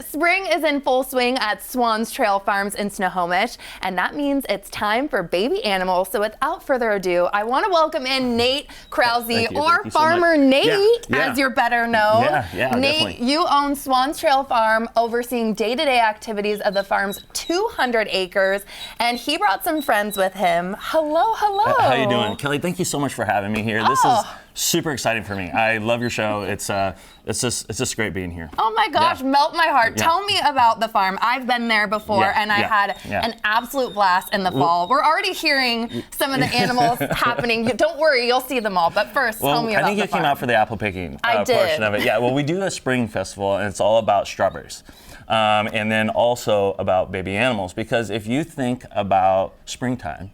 spring is in full swing at Swans Trail Farms in Snohomish, and that means it's time for baby animals. So without further ado, I want to welcome in Nate Krause, or Farmer Nate, as you're better known. Nate, definitely. You own Swans Trail Farm, overseeing day-to-day activities of the farm's 200 acres, and he brought some friends with him. Hello. How you doing, Kelly? Thank you so much for having me here. This is super exciting for me. I love your show. It's just great being here. Oh my gosh, melt my heart. Tell me about the farm. I've been there before, and I had an absolute blast in the fall. We're already hearing some of the animals happening. Don't worry, you'll see them all. But first, tell me about the farm. I think you came out for the apple picking portion of it. Yeah, well, we do a spring festival, and it's all about strawberries. And then also about baby animals, because if you think about springtime,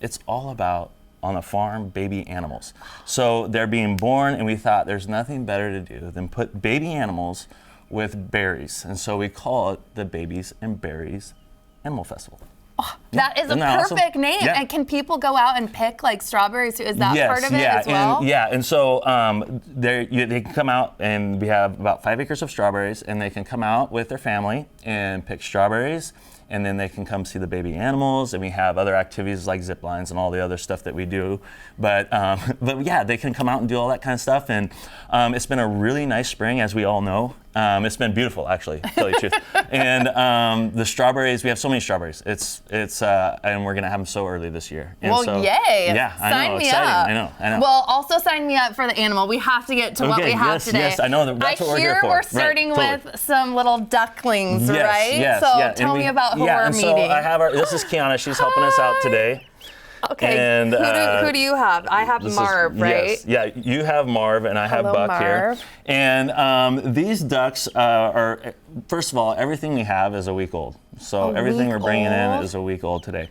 it's all about, on a farm, baby animals. So they're being born, and we thought there's nothing better to do than put baby animals with berries. And so we call it the Babies and Berries Animal Festival. Oh, that is a perfect name. Yeah. And can people go out and pick like strawberries? Is that part of it as well? And so they can come out, and we have about 5 acres of strawberries, and they can come out with their family and pick strawberries. And then they can come see the baby animals, and we have other activities like zip lines and all the other stuff that we do. But yeah, they can come out and do all that kind of stuff. And it's been a really nice spring, as we all know. It's been beautiful, actually, to tell you the truth. And the strawberries, we have so many strawberries. And we're gonna have them so early this year. And yay! Yeah, sign me exciting. up. I know. Well, also sign me up for the animal. We have to get to what we have today. Yes, I know. That's what we're here for. I hear we're starting with some little ducklings, right? Yes, so tell me about who we're meeting. So I have this is Kiana. She's helping us out today. Okay. And, who do you have? I have Marv, right? Yes. Yeah, you have Marv, and I have Buck here. And these ducks are, first of all, everything we have is a week old. So everything we're bringing in is a week old today.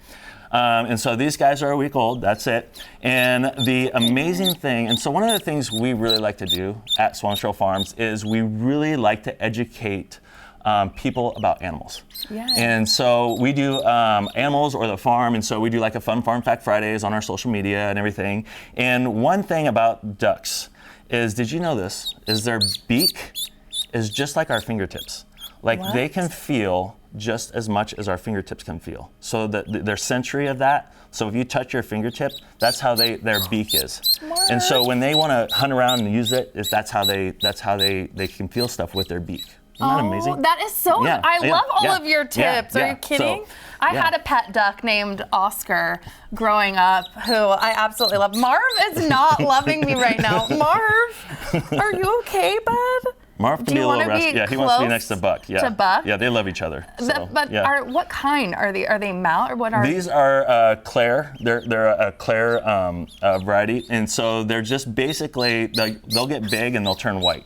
And so these guys are a week old, that's it. And the amazing thing, and so one of the things we really like to do at Swans Trail Farms is we really like to educate people about animals. Yes. And so we do animals or the farm, and so we do like a fun Farm Fact Fridays on our social media and everything. And one thing about ducks is, did you know this, is their beak is just like our fingertips. Like they can feel just as much as our fingertips can feel. So their sensory of that, so if you touch your fingertip, that's how their beak is. Smart. And so when they want to hunt around and use it, that's how they can feel stuff with their beak. Isn't that amazing? That is so, I love all of your tips. Are you kidding? So, I had a pet duck named Oscar growing up who I absolutely love. Marv is not loving me right now. Marv, are you okay, bud? Marv can be a little restless. Yeah, he wants to be next to Buck. Yeah. To Buck? Yeah, they love each other. So, what kind are they? Are they mount or what are these? Are Claire. They're a Claire variety, and so they're just basically they'll get big and they'll turn white.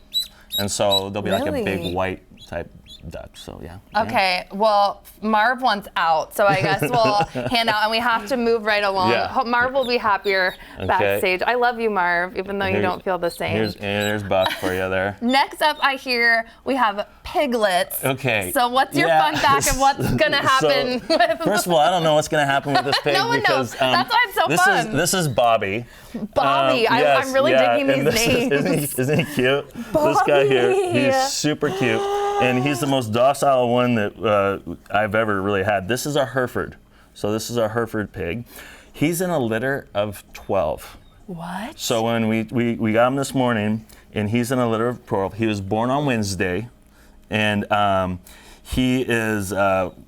And so they'll be like a big white type duck. So yeah. Okay. Well, Marv wants out, so I guess we'll hand out, and we have to move right along. Yeah. Marv will be happier backstage. I love you, Marv, even though you don't feel the same. Here's Buck for you there. Next up, I hear we have piglets. Okay. So what's your fun fact of what's gonna happen? First of all, I don't know what's gonna happen with this pig no one because knows. That's why it's so fun. This is Bobby. Bobby, I'm really digging these names. Isn't he cute? Bobby. This guy here, he's super cute, and he's the most docile one that I've ever really had. This is a Hereford. So this is a Hereford pig. He's in a litter of 12. What? So when we got him this morning, and he's in a litter of 12. He was born on Wednesday, and he is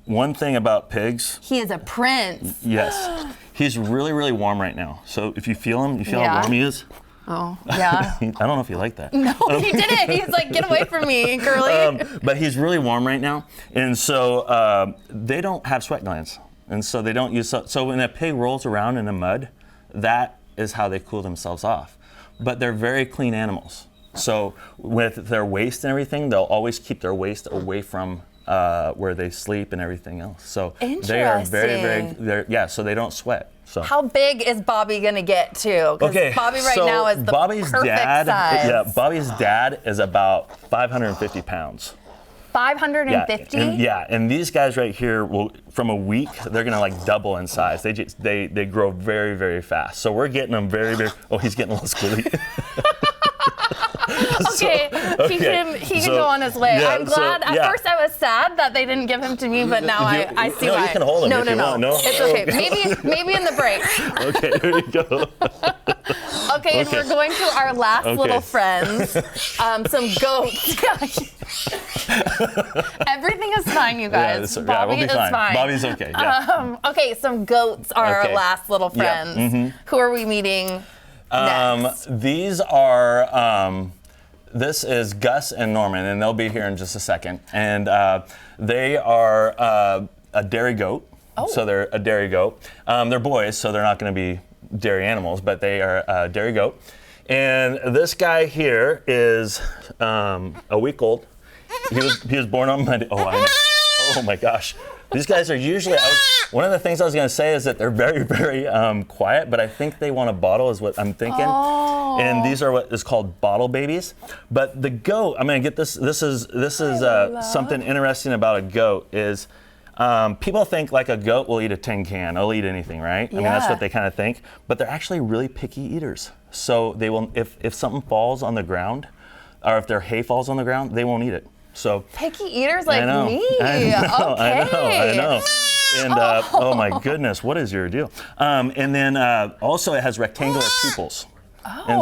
one thing about pigs. He is a prince. Yes. He's really, really warm right now. So if you feel him, you feel how warm he is? Oh, yeah. I don't know if you like that. No, he didn't. He's like, get away from me, girly. But he's really warm right now. And so they don't have sweat glands. And so they don't use, so when a pig rolls around in the mud, that is how they cool themselves off. But they're very clean animals. So with their waste and everything, they'll always keep their waste away from where they sleep and everything else. So they are very, so they don't sweat. So how big is Bobby gonna get to? Because Bobby now is the perfect size. Yeah, Bobby's dad is about 550 pounds. 550? And these guys right here will, from a week, they're gonna like double in size. They grow very, very fast. So we're getting them very, very. Oh, he's getting a little squealy. Okay, he can go on his way. I'm glad. At first, I was sad that they didn't give him to me, but now I see why. You can hold him. No, if you want. No, it's okay. Maybe in the break. Okay, there you go. Okay, and we're going to our last little friends, some goats. Everything is fine, you guys. Bobby is fine. Bobby's okay. Yeah. Okay, some goats are our last little friends. Yeah. Mm-hmm. Who are we meeting next? These are. This is Gus and Norman, and they'll be here in just a second. And they are a dairy goat. Oh. So they're a dairy goat. They're boys, so they're not going to be dairy animals, but they are a dairy goat. And this guy here is a week old. He was born on Monday. Oh, I know. Oh my gosh. These guys are usually, one of the things I was going to say is that they're very, very quiet, but I think they want a bottle is what I'm thinking. Oh. And these are what is called bottle babies. But the goat, I'm going to get this. This is something interesting about a goat is people think like a goat will eat a tin can. They'll eat anything, right? Yeah. I mean, that's what they kind of think. But they're actually really picky eaters. So they will, if something falls on the ground, or if their hay falls on the ground, they won't eat it. So picky eaters like me. I know. And oh my goodness, what is your deal? And then also it has rectangular pupils. Oh. And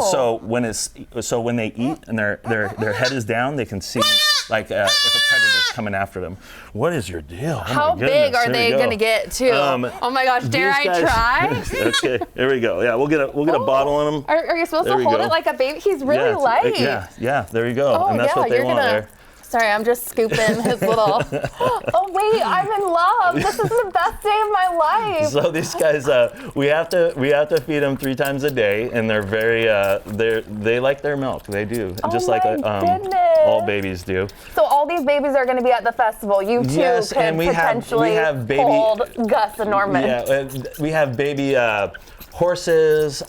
so when they eat and their head is down, they can see like if a predator's coming after them. What is your deal? How big are they gonna get too? Oh my gosh, dare I try? Okay, here we go. Yeah, we'll get a bottle on him. Are you supposed to hold it like a baby? He's really light. Yeah, there you go. And that's what they want there. Sorry, I'm just scooping his little. Oh wait, I'm in love. This is the best day of my life. So these guys, we have to feed them 3 times a day, and they're very they like their milk. They do, just like all babies do. So all these babies are going to be at the festival. You too could potentially hold Gus and Norman. Yeah, we have baby horses.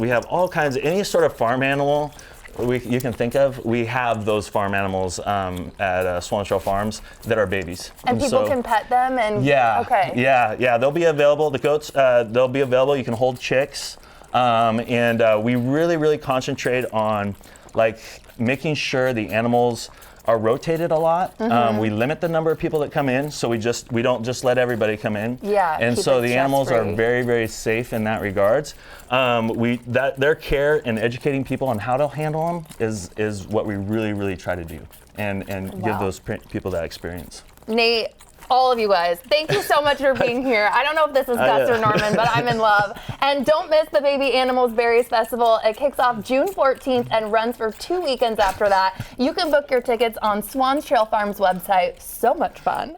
We have all kinds of any sort of farm animal you can think of. We have those farm animals at Swans Trail Farms that are babies. And people can pet them and yeah, they'll be available. The goats, they'll be available. You can hold chicks, and we really concentrate on like making sure the animals are rotated a lot. Mm-hmm. We limit the number of people that come in, so we don't just let everybody come in. Yeah. And so the animals are very safe in that regards. Their care and educating people on how to handle them is what we really try to do, and give those people that experience. Nate, all of you guys, thank you so much for being here. I don't know if this is Gus or Norman, but I'm in love. And don't miss the Baby Animals Berries Festival. It kicks off June 14th and runs for 2 weekends after that. You can book your tickets on Swans Trail Farms website. So much fun.